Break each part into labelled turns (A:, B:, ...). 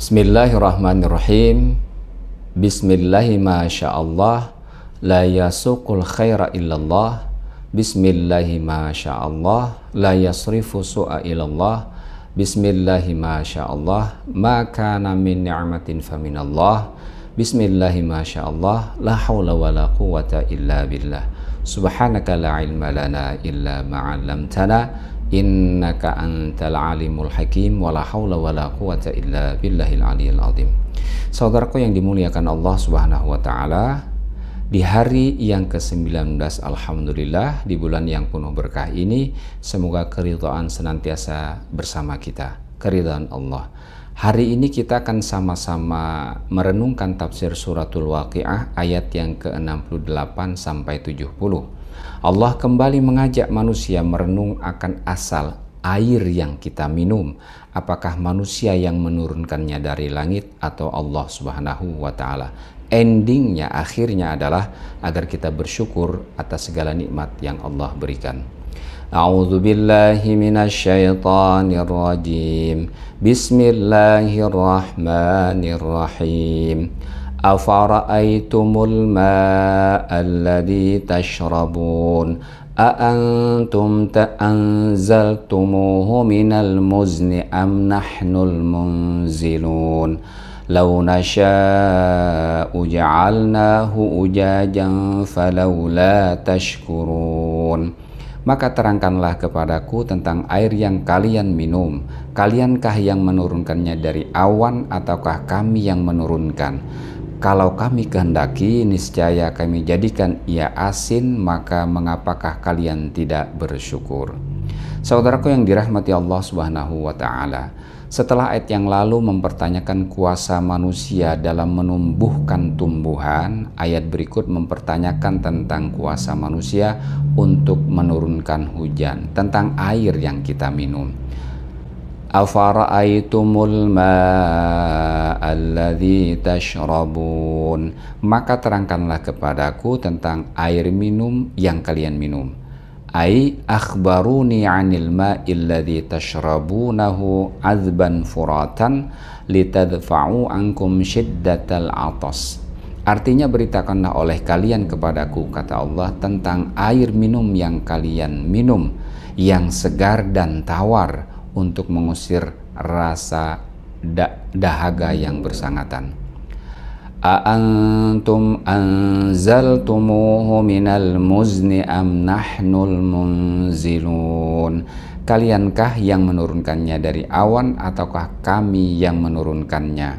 A: Bismillahirrahmanirrahim. Bismillahi masyaallah, la yasuqul khaira illallah. Bismillahi masyaallah, la yasrifu su'a illallah. Bismillahi masyaallah, ma kana min ni'matin faminallah. Bismillahi masyaallah, la hawla wa la quwwata illa billah. Subhanaka la ilma lana illa ma 'allamtana, innaka antal alimul hakim, wala haula wala quwata illa billahil aliyil azim. Saudaraku yang dimuliakan Allah Subhanahu wa taala, di hari yang ke-19 alhamdulillah, di bulan yang penuh berkah ini, semoga keridhaan senantiasa bersama kita, keridhaan Allah. Hari ini kita akan sama-sama merenungkan tafsir suratul Waqiah ayat yang ke-68 sampai 70. Allah kembali mengajak manusia merenung akan asal air yang kita minum. Apakah manusia yang menurunkannya dari langit atau Allah Subhanahu wa taala? Endingnya, akhirnya adalah agar kita bersyukur atas segala nikmat yang Allah berikan. A'udzu billahi minasyaitonir rajim. Bismillahirrahmanirrahim. Afara'aytumul ma'a alladhi tashrabun a'antum ta'anzaltumuhu minal muzni am nahnul munzilun law nasha'u ja'alnahu ujajan falawla tashkurun. Maka terangkanlah kepadaku tentang air yang kalian minum. Kaliankah yang menurunkannya dari awan ataukah kami yang menurunkan? Kalau kami kehendaki, niscaya kami jadikan ia asin, maka mengapakah kalian tidak bersyukur? Saudaraku yang dirahmati Allah Subhanahu wa taala, setelah ayat yang lalu mempertanyakan kuasa manusia dalam menumbuhkan tumbuhan, ayat berikut mempertanyakan tentang kuasa manusia untuk menurunkan hujan, tentang air yang kita minum. Afara'aitumul ma'a alladhi tashrabun. Maka terangkanlah kepadaku tentang air minum yang kalian minum. Ai akhbaruni 'anil ma'il ladzi tashrabunahu 'azban furatan litadfa'u ankum syiddatal 'atas. Artinya, beritakanlah oleh kalian kepadaku, kata Allah, tentang air minum yang kalian minum, yang segar dan tawar, untuk mengusir rasa dahaga yang bersangatan. A'antum anzaltumuhu minal muzni am nahnul munzilun. Kaliankah yang menurunkannya dari awan ataukah kami yang menurunkannya?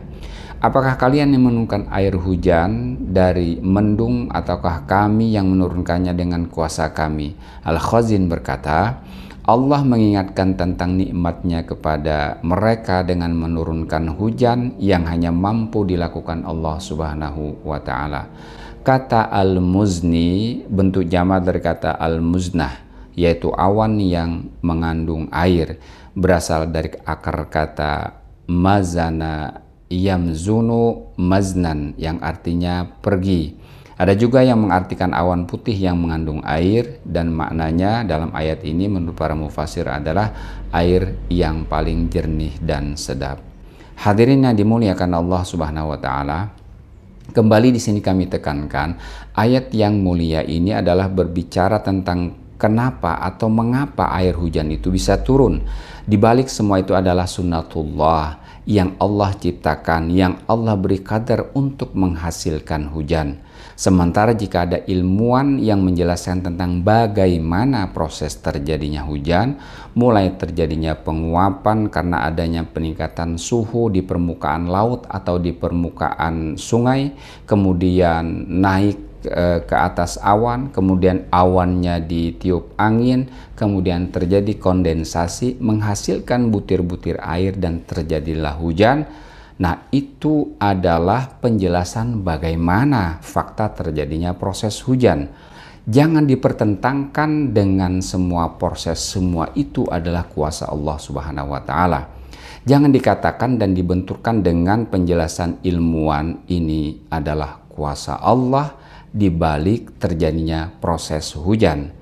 A: Apakah kalian yang menurunkan air hujan dari mendung ataukah kami yang menurunkannya dengan kuasa kami? Al-Khazin berkata, Allah mengingatkan tentang nikmatnya kepada mereka dengan menurunkan hujan yang hanya mampu dilakukan Allah Subhanahu wa ta'ala. Kata al-muzni bentuk jamak dari kata al-muznah, yaitu awan yang mengandung air, berasal dari akar kata mazana yamzunu maznan, yang artinya pergi. Ada juga yang mengartikan awan putih yang mengandung air, dan maknanya dalam ayat ini menurut para mufasir adalah air yang paling jernih dan sedap. Hadirin yang dimuliakan Allah Subhanahu wa taala, kembali di sini kami tekankan, ayat yang mulia ini adalah berbicara tentang kenapa atau mengapa air hujan itu bisa turun. Di balik semua itu adalah sunnatullah yang Allah ciptakan, yang Allah beri kadar untuk menghasilkan hujan. Sementara jika ada ilmuwan yang menjelaskan tentang bagaimana proses terjadinya hujan, mulai terjadinya penguapan karena adanya peningkatan suhu di permukaan laut atau di permukaan sungai, kemudian naik ke atas awan, kemudian awannya ditiup angin, kemudian terjadi kondensasi menghasilkan butir-butir air dan terjadilah hujan. Nah, itu adalah penjelasan bagaimana fakta terjadinya proses hujan. Jangan dipertentangkan dengan semua proses, semua itu adalah kuasa Allah Subhanahu wa taala. Jangan dikatakan dan dibenturkan dengan penjelasan ilmuwan, ini adalah kuasa Allah di balik terjadinya proses hujan.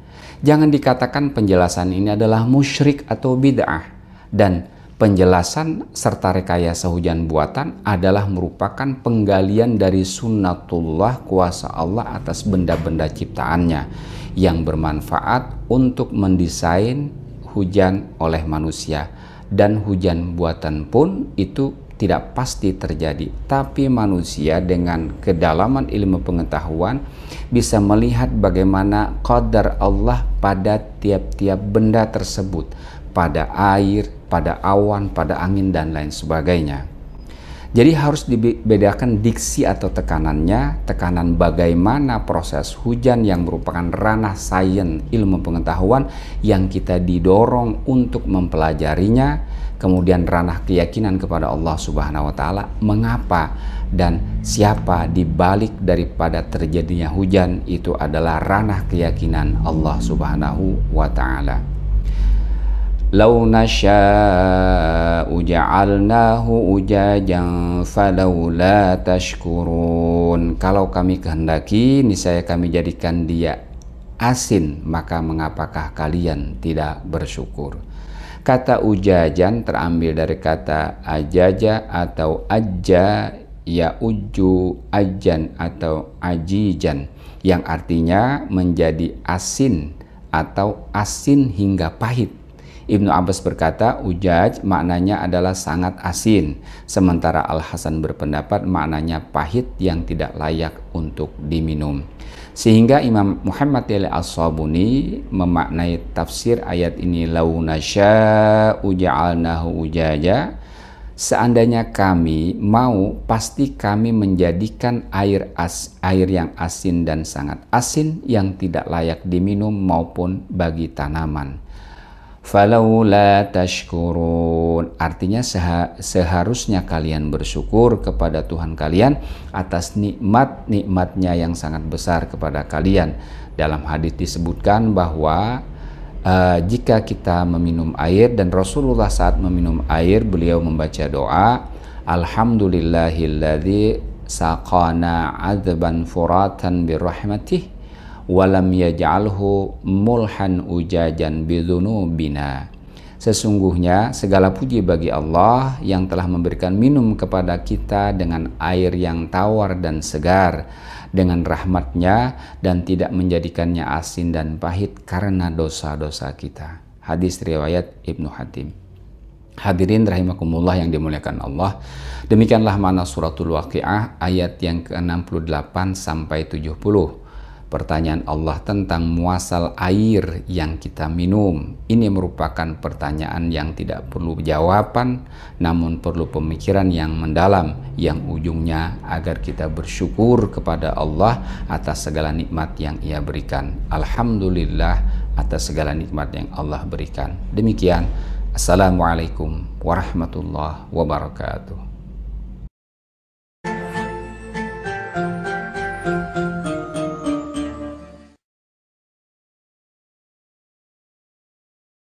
A: Jangan dikatakan penjelasan ini adalah musyrik atau bid'ah, dan Penjelasan serta rekayasa hujan buatan adalah merupakan penggalian dari sunnatullah, kuasa Allah atas benda-benda ciptaannya yang bermanfaat untuk mendesain hujan oleh manusia. Dan hujan buatan pun itu tidak pasti terjadi, tapi manusia dengan kedalaman ilmu pengetahuan bisa melihat bagaimana qadar Allah pada tiap-tiap benda tersebut, pada air, pada awan, pada angin, dan lain sebagainya. Jadi harus dibedakan diksi atau tekanannya, tekanan bagaimana proses hujan yang merupakan ranah sains ilmu pengetahuan yang kita didorong untuk mempelajarinya, kemudian ranah keyakinan kepada Allah Subhanahu wa Ta'ala, mengapa dan siapa dibalik daripada terjadinya hujan, itu adalah ranah keyakinan Allah Subhanahu wa Ta'ala. Lau nasya'u ja'alnahu ujajan falawla tashkurun. Kalau kami kehendaki, niscaya kami jadikan dia asin, maka mengapakah kalian tidak bersyukur? Kata ujajan terambil dari kata ajaja atau ajja, ya uju, ajan atau ajijan, yang artinya menjadi asin atau asin hingga pahit. Ibnu Abbas berkata, ujaj maknanya adalah sangat asin, sementara Al-Hasan berpendapat maknanya pahit yang tidak layak untuk diminum. Sehingga Imam Muhammad As-Sabuni memaknai tafsir ayat ini, lau nasya'u ja'alnahu ujaja, seandainya kami mau, pasti kami menjadikan air yang asin dan sangat asin yang tidak layak diminum maupun bagi tanaman. Falawla tashkurun, artinya seharusnya kalian bersyukur kepada Tuhan kalian atas nikmat-nikmatnya yang sangat besar kepada kalian. Dalam hadis disebutkan bahwa jika kita meminum air, dan Rasulullah saat meminum air beliau membaca doa, alhamdulillahilladzi saqana adzban furatan birahmatih walam yaj'alhu mulhan ujajan bidzunubina. Sesungguhnya segala puji bagi Allah yang telah memberikan minum kepada kita dengan air yang tawar dan segar dengan rahmatnya, dan tidak menjadikannya asin dan pahit karena dosa-dosa kita. Hadis riwayat Ibnu Hatim. Hadirin rahimakumullah yang dimuliakan Allah, demikianlah makna suratul Waqiah ayat yang ke-68 sampai 70. Pertanyaan Allah tentang muasal air yang kita minum ini merupakan pertanyaan yang tidak perlu jawaban, namun perlu pemikiran yang mendalam, yang ujungnya agar kita bersyukur kepada Allah atas segala nikmat yang Ia berikan. Alhamdulillah atas segala nikmat yang Allah berikan. Demikian, Assalamualaikum warahmatullahi wabarakatuh.